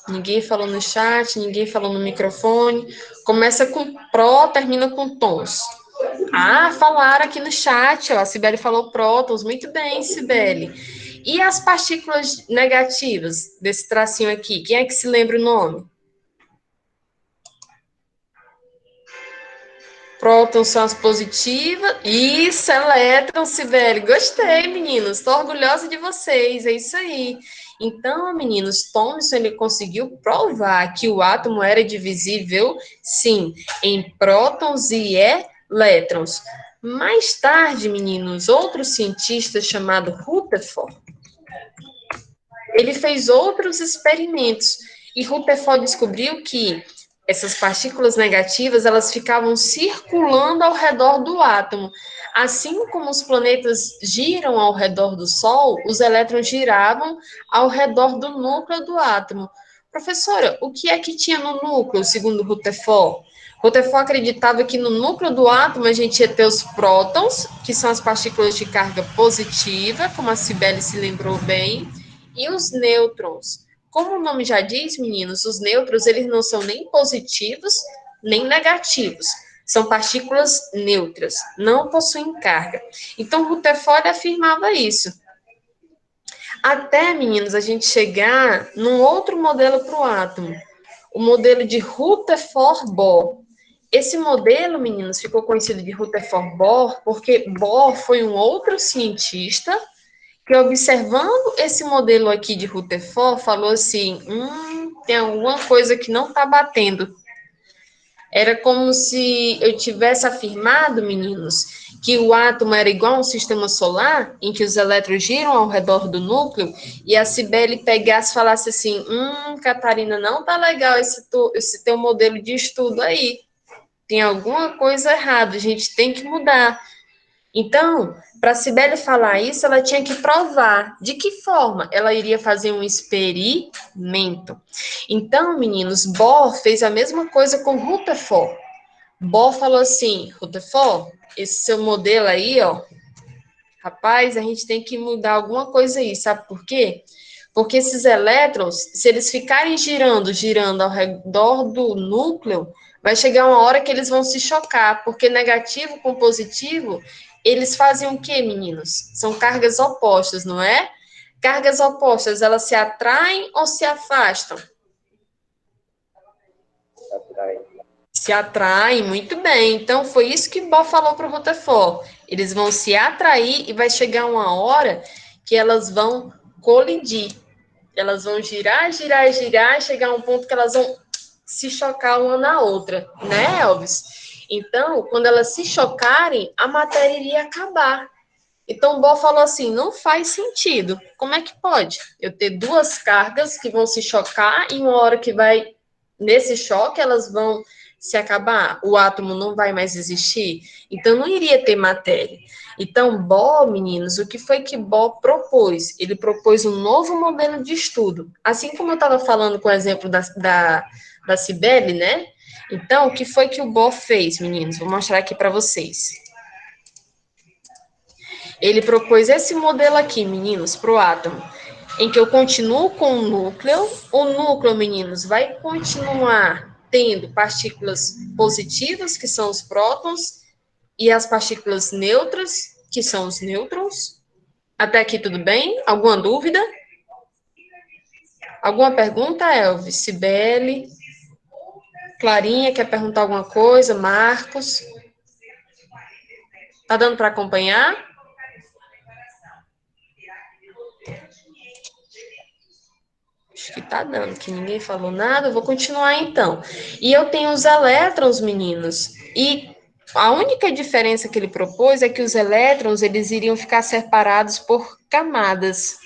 Ninguém falou no chat, ninguém falou no microfone. Começa com pró, termina com tons. Ah, falaram aqui no chat, ó, a Cibele falou prótons, muito bem, Cibele. E as partículas negativas desse tracinho aqui, quem é que se lembra o nome? Prótons são as positivas. Isso, elétrons, Sibeli. Gostei, meninos. Estou orgulhosa de vocês. É isso aí. Então, meninos, Thomson ele conseguiu provar que o átomo era divisível, sim, em prótons e elétrons. Mais tarde, meninos, outro cientista chamado Rutherford, ele fez outros experimentos e Rutherford descobriu que essas partículas negativas, elas ficavam circulando ao redor do átomo. Assim como os planetas giram ao redor do Sol, os elétrons giravam ao redor do núcleo do átomo. Professora, o que é que tinha no núcleo, segundo Rutherford? Rutherford acreditava que no núcleo do átomo a gente ia ter os prótons, que são as partículas de carga positiva, como a Cibele se lembrou bem, e os nêutrons. Como o nome já diz, meninos, os nêutrons, eles não são nem positivos, nem negativos. São partículas neutras, não possuem carga. Então, Rutherford afirmava isso. Até, meninos, a gente chegar num outro modelo para o átomo, o modelo de Rutherford-Bohr. Esse modelo, meninos, ficou conhecido de Rutherford-Bohr porque Bohr foi um outro cientista que, observando esse modelo aqui de Rutherford, falou assim, tem alguma coisa que não está batendo. Era como se eu tivesse afirmado, meninos, que o átomo era igual a um sistema solar, em que os elétrons giram ao redor do núcleo, e a Cibele pegasse e falasse assim, Catarina, não tá legal esse teu modelo de estudo aí. Tem alguma coisa errada, a gente tem que mudar. Então, para a Cibele falar isso, ela tinha que provar. De que forma? Ela iria fazer um experimento. Então, meninos, Bohr fez a mesma coisa com Rutherford. Bohr falou assim, Rutherford, esse seu modelo aí, ó, rapaz, a gente tem que mudar alguma coisa aí, sabe por quê? Porque esses elétrons, se eles ficarem girando ao redor do núcleo, vai chegar uma hora que eles vão se chocar, porque negativo com positivo, eles fazem o quê, meninos? São cargas opostas, não é? Cargas opostas, elas se atraem ou se afastam? Atrai. Se atraem, muito bem. Então, foi isso que Bohr falou para o Rutherford. Eles vão se atrair e vai chegar uma hora que elas vão colidir. Elas vão girar, girar, girar, chegar a um ponto que elas vão se chocar uma na outra, né, Elvis? Então, quando elas se chocarem, a matéria iria acabar. Então, Bohr falou assim, não faz sentido. Como é que pode? Eu ter duas cargas que vão se chocar e uma hora que vai, nesse choque, elas vão se acabar, o átomo não vai mais existir, então não iria ter matéria. Então, Bohr, meninos, o que foi que Bohr propôs? Ele propôs um novo modelo de estudo. Assim como eu estava falando com o exemplo da Cibele, né? Então, o que foi que o Bohr fez, meninos? Vou mostrar aqui para vocês. Ele propôs esse modelo aqui, meninos, para o átomo, em que eu continuo com o núcleo, meninos, vai continuar tendo partículas positivas, que são os prótons, e as partículas neutras, que são os nêutrons. Até aqui tudo bem? Alguma dúvida? Alguma pergunta, Elvis? Cibele? Clarinha, quer perguntar alguma coisa? Marcos? Tá dando para acompanhar? Acho que tá dando, que ninguém falou nada, eu vou continuar então. E eu tenho os elétrons, meninos, e a única diferença que ele propôs é que os elétrons, eles iriam ficar separados por camadas.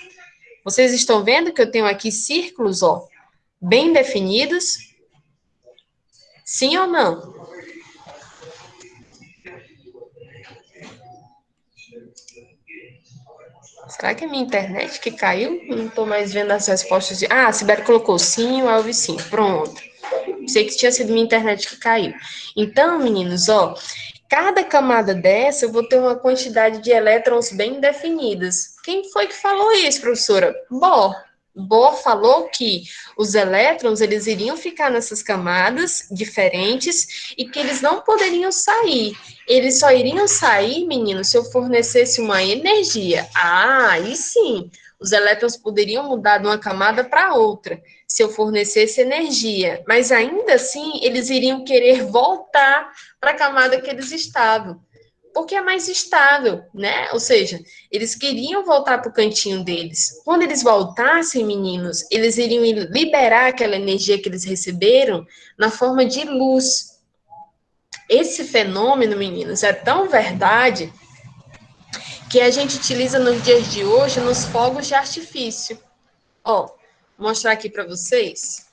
Vocês estão vendo que eu tenho aqui círculos, ó, bem definidos? Sim ou não? Será que é minha internet que caiu? Não estou mais vendo as respostas de... Ah, a Sibeli colocou sim, o Elvis sim. Pronto. Sei que tinha sido minha internet que caiu. Então, meninos, ó, cada camada dessa eu vou ter uma quantidade de elétrons bem definidas. Quem foi que falou isso, professora? Bohr. Bohr falou que os elétrons, eles iriam ficar nessas camadas diferentes e que eles não poderiam sair. Eles só iriam sair, menino, se eu fornecesse uma energia. Ah, aí sim, os elétrons poderiam mudar de uma camada para outra, se eu fornecesse energia. Mas ainda assim, eles iriam querer voltar para a camada que eles estavam, porque é mais estável, né? Ou seja, eles queriam voltar para o cantinho deles. Quando eles voltassem, meninos, eles iriam liberar aquela energia que eles receberam na forma de luz. Esse fenômeno, meninos, é tão verdade que a gente utiliza nos dias de hoje nos fogos de artifício. Ó, vou mostrar aqui para vocês.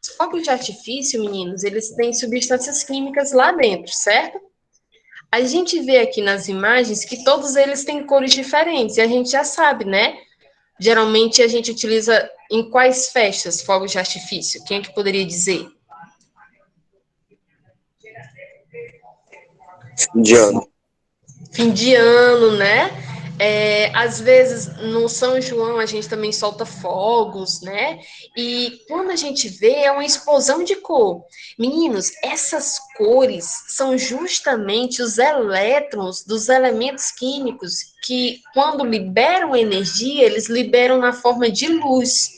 Os fogos de artifício, meninos, eles têm substâncias químicas lá dentro, certo? A gente vê aqui nas imagens que todos eles têm cores diferentes, e a gente já sabe, né? Geralmente a gente utiliza em quais festas fogos de artifício? Quem é que poderia dizer? De ano. Fim de ano, né? Às vezes no São João a gente também solta fogos, né? E quando a gente vê é uma explosão de cor. Meninos, essas cores são justamente os elétrons dos elementos químicos que, quando liberam energia, eles liberam na forma de luz.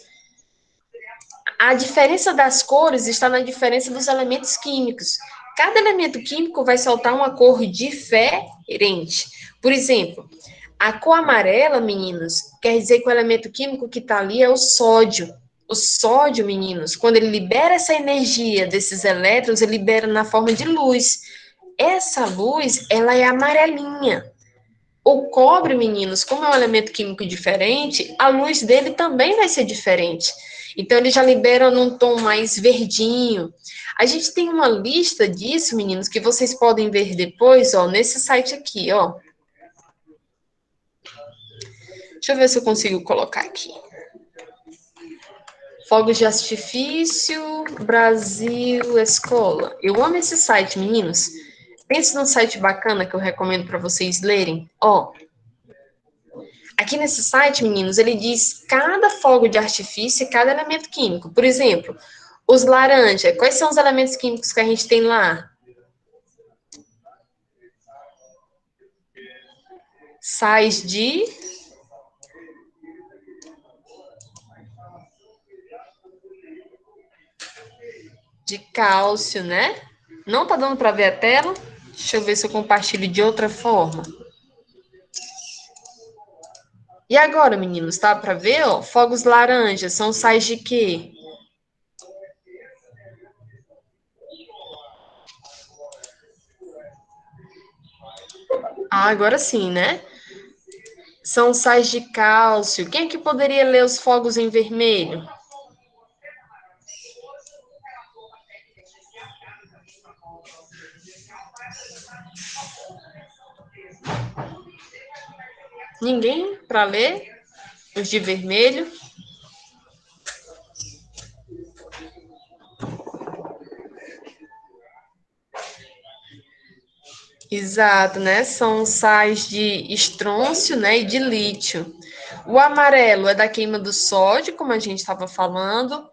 A diferença das cores está na diferença dos elementos químicos. Cada elemento químico vai soltar uma cor diferente. Por exemplo, a cor amarela, meninos, quer dizer que o elemento químico que está ali é o sódio. O sódio, meninos, quando ele libera essa energia desses elétrons, ele libera na forma de luz. Essa luz, ela é amarelinha. O cobre, meninos, como é um elemento químico diferente, a luz dele também vai ser diferente. Então, ele já libera num tom mais verdinho. A gente tem uma lista disso, meninos, que vocês podem ver depois, ó, nesse site aqui, ó. Deixa eu ver se eu consigo colocar aqui. Fogos de artifício, Brasil, escola. Eu amo esse site, meninos. Pense num site bacana que eu recomendo para vocês lerem. Ó, aqui nesse site, meninos, ele diz cada fogo de artifício e cada elemento químico. Por exemplo, os laranja, quais são os elementos químicos que a gente tem lá? Sais de cálcio, né? Não tá dando para ver a tela? Deixa eu ver se eu compartilho de outra forma. E agora, meninos, tá para ver, ó? Fogos laranja são sais de quê? Ah, agora sim, né? São sais de cálcio. Quem é que poderia ler os fogos em vermelho? Ninguém para ler os de vermelho? Exato, né? São sais de estrôncio, né, e de lítio. O amarelo é da queima do sódio, como a gente estava falando.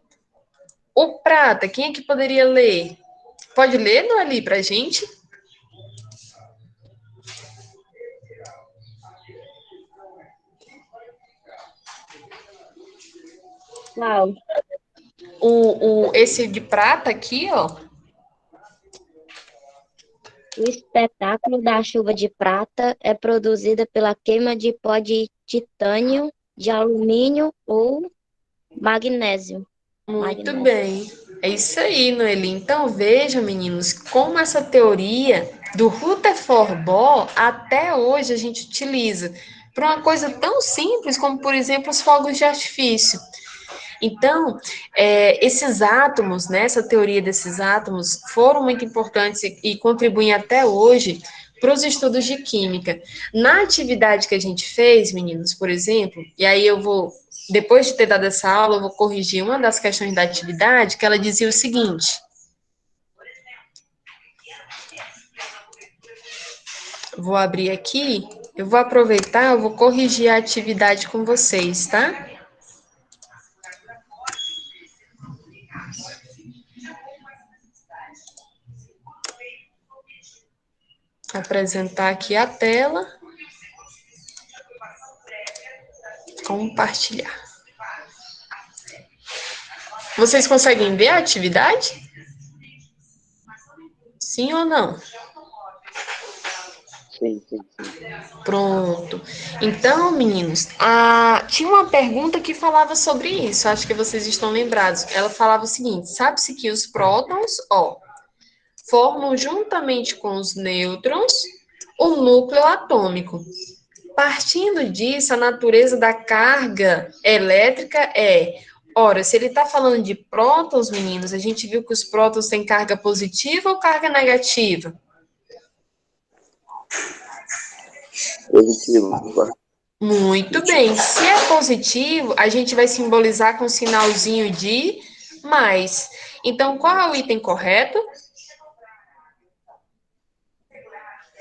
O prata, quem é que poderia ler? Pode ler, Noeli, para a gente? Qual? Esse de prata aqui, ó. O espetáculo da chuva de prata é produzida pela queima de pó de titânio, de alumínio ou magnésio. Muito bem. É isso aí, Noeli. Então, veja, meninos, como essa teoria do Rutherford Bohr até hoje a gente utiliza para uma coisa tão simples como, por exemplo, os fogos de artifício. Então, esses átomos, né, essa teoria desses átomos, foram muito importantes e contribuem até hoje para os estudos de química. Na atividade que a gente fez, meninos, por exemplo, e aí eu vou, depois de ter dado essa aula, eu vou corrigir uma das questões da atividade, que ela dizia o seguinte. Vou abrir aqui, Eu vou aproveitar, eu vou corrigir a atividade com vocês, tá? Apresentar aqui a tela. Compartilhar. Vocês conseguem ver a atividade? Sim ou não? Sim. Pronto. Então, meninos, tinha uma pergunta que falava sobre isso, acho que vocês estão lembrados. Ela falava o seguinte: sabe-se que os prótons, formam juntamente com os nêutrons o núcleo atômico. Partindo disso, a natureza da carga elétrica ora, se ele está falando de prótons, meninos, a gente viu que os prótons têm carga positiva ou carga negativa? Positivo. Muito bem. Se é positivo, a gente vai simbolizar com um sinalzinho de mais. Então, qual é o item correto?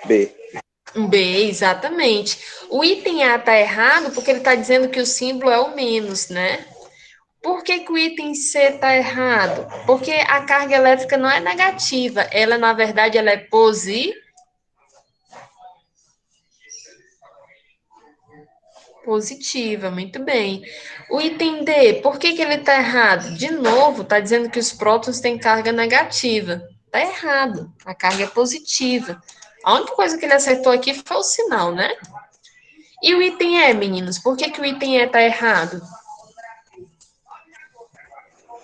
B. B, exatamente. O item A está errado porque ele está dizendo que o símbolo é o menos, né? Por que o item C está errado? Porque a carga elétrica não é negativa, ela, na verdade, ela é positiva, muito bem. O item D, por que ele está errado? De novo, está dizendo que os prótons têm carga negativa. Está errado, a carga é positiva. A única coisa que ele acertou aqui foi o sinal, né? E o item E, meninos, por que o item E está errado?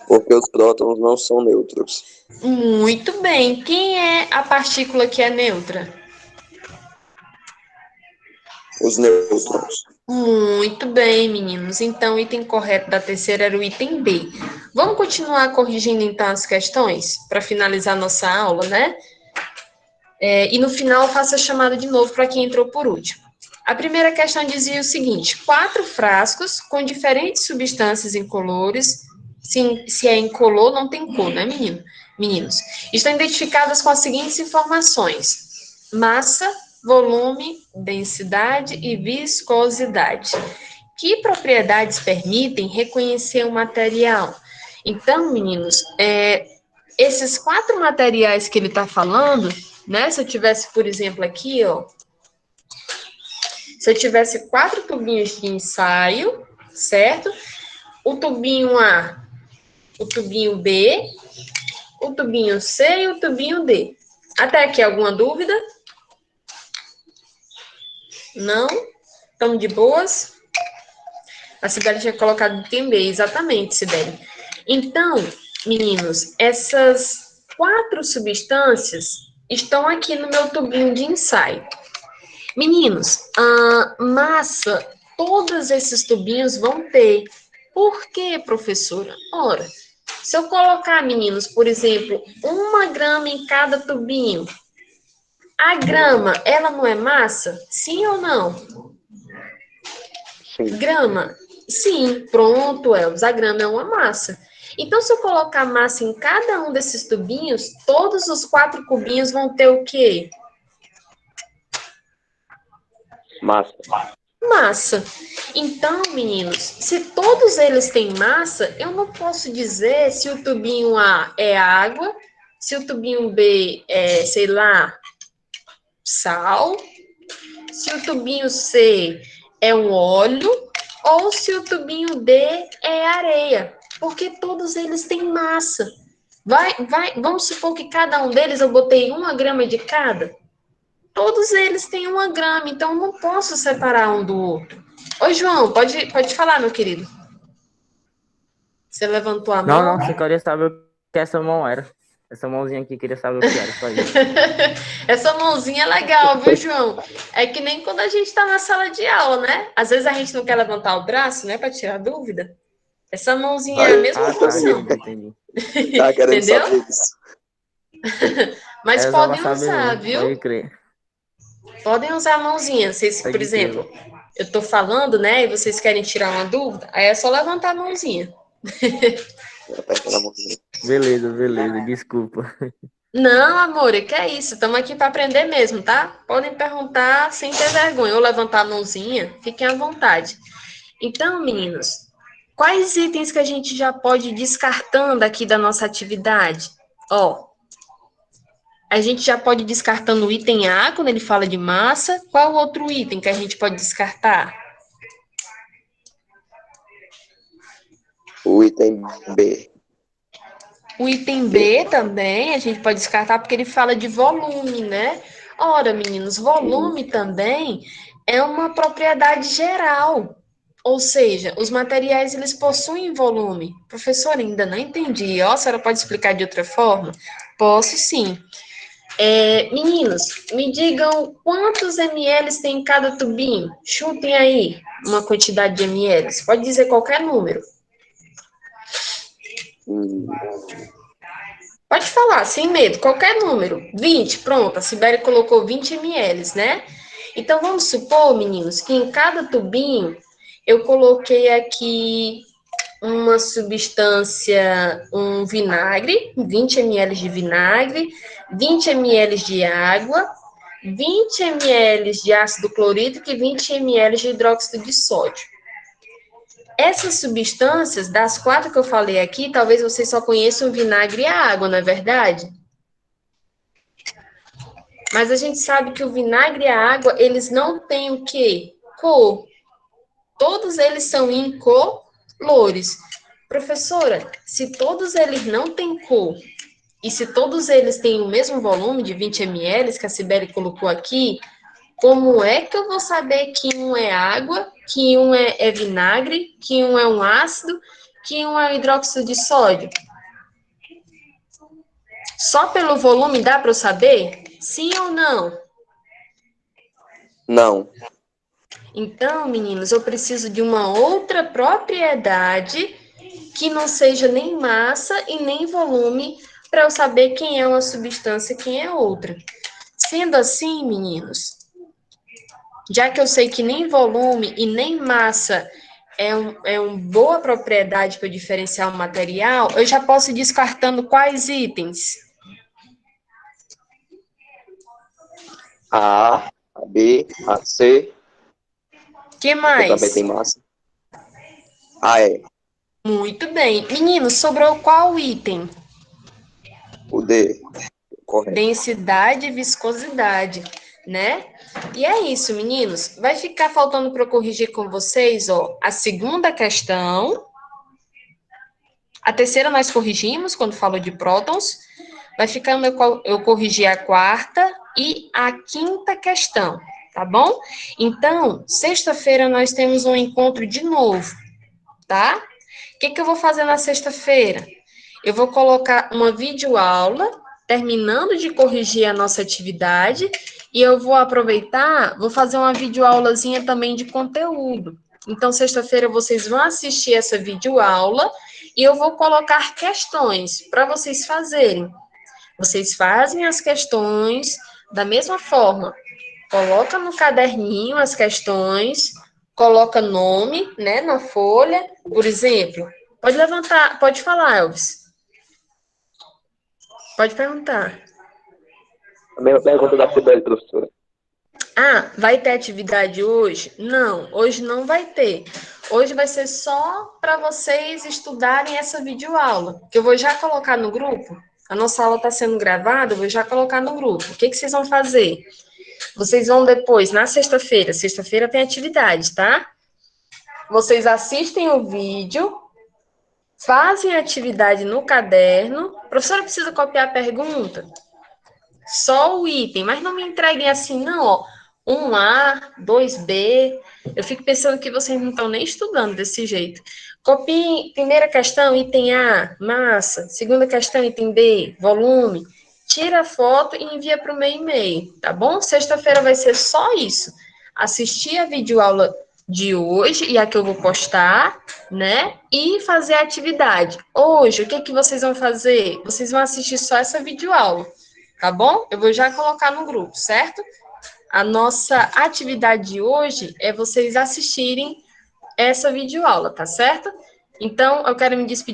Porque os prótons não são neutros. Muito bem. Quem é a partícula que é neutra? Os nêutrons. Muito bem, meninos. Então, o item correto da terceira era o item B. Vamos continuar corrigindo, então, as questões para finalizar nossa aula, né? E no final, eu faço a chamada de novo para quem entrou por último. A primeira questão dizia o seguinte: 4 frascos com diferentes substâncias incolores. Se é incolor, não tem cor, né, meninos? Estão identificadas com as seguintes informações: massa, volume, densidade e viscosidade. Que propriedades permitem reconhecer o material? Então, meninos, esses 4 materiais que ele está falando, né? Se eu tivesse, por exemplo, aqui, se eu tivesse 4 tubinhos de ensaio, certo? O tubinho A, o tubinho B, o tubinho C e o tubinho D. Até aqui, alguma dúvida? Não? Estamos de boas? A Sibeli tinha colocado item B, exatamente, Sibeli. Então, meninos, essas 4 substâncias estão aqui no meu tubinho de ensaio. Meninos, a massa, todos esses tubinhos vão ter. Por quê, professora? Ora, se eu colocar, meninos, por exemplo, 1 grama em cada tubinho, a grama, ela não é massa? Sim ou não? Sim. Grama? Sim, pronto, Elvis, a grama é uma massa. Então, se eu colocar massa em cada um desses tubinhos, todos os 4 cubinhos vão ter o quê? Massa. Massa. Então, meninos, se todos eles têm massa, eu não posso dizer se o tubinho A é água, se o tubinho B é, sei lá, sal, se o tubinho C é um óleo, ou se o tubinho D é areia, porque todos eles têm massa. Vamos supor que cada um deles eu botei 1 grama de cada. Todos eles têm 1 grama, então eu não posso separar um do outro. Oi, João, pode falar, meu querido. Você levantou a mão? Não, você queria saber o que essa mão era. Essa mãozinha aqui queria saber o que era, só isso. Essa mãozinha é legal, viu, João? É que nem quando a gente está na sala de aula, né? Às vezes a gente não quer levantar o braço, né, para tirar dúvida. Essa mãozinha é a mesma função. Entendi. Tá querendo Entendeu? saber disso. Mas Eu só podem vou saber usar, mesmo, viu? pode crer. Podem usar a mãozinha. Vocês, por Pode exemplo, eu tô falando, né, e vocês querem tirar uma dúvida, aí é só levantar a mãozinha. Aperta na mãozinha. Beleza, desculpa. Não, amor, que é isso? Estamos aqui para aprender mesmo, tá? Podem perguntar sem ter vergonha ou levantar a mãozinha, fiquem à vontade. Então, meninos, quais itens que a gente já pode ir descartando aqui da nossa atividade? Ó, a gente já pode ir descartando o item A, quando ele fala de massa. Qual outro item que a gente pode descartar? O item B. O item B também, a gente pode descartar porque ele fala de volume, né? Ora, meninos, volume também é uma propriedade geral. Ou seja, os materiais, eles possuem volume. Professor, ainda não entendi. Ó, a senhora pode explicar de outra forma? Posso, sim. Meninos, me digam quantos ml tem em cada tubinho? Chutem aí uma quantidade de ml. Pode dizer qualquer número. Pode falar, sem medo, qualquer número. 20, pronto, a Sibeli colocou 20 ml, né? Então, vamos supor, meninos, que em cada tubinho eu coloquei aqui uma substância, um vinagre, 20 ml de vinagre, 20 ml de água, 20 ml de ácido clorídrico e 20 ml de hidróxido de sódio. Essas substâncias, das 4 que eu falei aqui, talvez vocês só conheçam o vinagre e a água, não é verdade? Mas a gente sabe que o vinagre e a água, eles não têm o quê? Cor. Todos eles são incolores. Professora, se todos eles não têm cor, e se todos eles têm o mesmo volume de 20 ml que a Sibeli colocou aqui, como é que eu vou saber que um é água, que um é vinagre, que um é um ácido, que um é hidróxido de sódio? Só pelo volume dá para eu saber? Sim ou não? Não. Então, meninos, eu preciso de uma outra propriedade que não seja nem massa e nem volume para eu saber quem é uma substância e quem é outra. Sendo assim, meninos, já que eu sei que nem volume e nem massa é uma boa propriedade para diferenciar o material, eu já posso ir descartando quais itens? A, a B, a C, Que que também mais? tem massa. A, E, Muito bem. Meninos, sobrou qual item? o D. Correto. Densidade e viscosidade, né? E é isso, meninos. Vai ficar faltando para eu corrigir com vocês, ó, a segunda questão. A terceira nós corrigimos quando falou de prótons. Vai ficando eu corrigir a quarta e a quinta questão, tá bom? Então, sexta-feira nós temos um encontro de novo, tá? O que eu vou fazer na sexta-feira? Eu vou colocar uma videoaula, terminando de corrigir a nossa atividade, e eu vou aproveitar, vou fazer uma videoaulazinha também de conteúdo. Então, sexta-feira vocês vão assistir essa videoaula e eu vou colocar questões para vocês fazerem. Vocês fazem as questões da mesma forma. Coloca no caderninho as questões, coloca nome, né, na folha, por exemplo. Pode levantar, pode falar, Elvis. Pode perguntar. A mesma pergunta da Sibeli, professora. Ah, vai ter atividade hoje? Não, hoje não vai ter. Hoje vai ser só para vocês estudarem essa videoaula, que eu vou já colocar no grupo. A nossa aula está sendo gravada, eu vou já colocar no grupo. O que vocês vão fazer? Vocês vão depois, na sexta-feira tem atividade, tá? Vocês assistem o vídeo, fazem a atividade no caderno. A professora precisa copiar a pergunta? Só o item, mas não me entreguem assim, não, ó. 1A, 2B. Eu fico pensando que vocês não estão nem estudando desse jeito. Copiem, primeira questão, item A, massa. Segunda questão, item B, volume. Tira a foto e envia para o meu e-mail, tá bom? Sexta-feira vai ser só isso. Assistir a videoaula de hoje, e a que eu vou postar, né? E fazer a atividade. Hoje, o que vocês vão fazer? Vocês vão assistir só essa videoaula, tá bom? Eu vou já colocar no grupo, certo? A nossa atividade de hoje é vocês assistirem essa videoaula, tá certo? Então, eu quero me despedir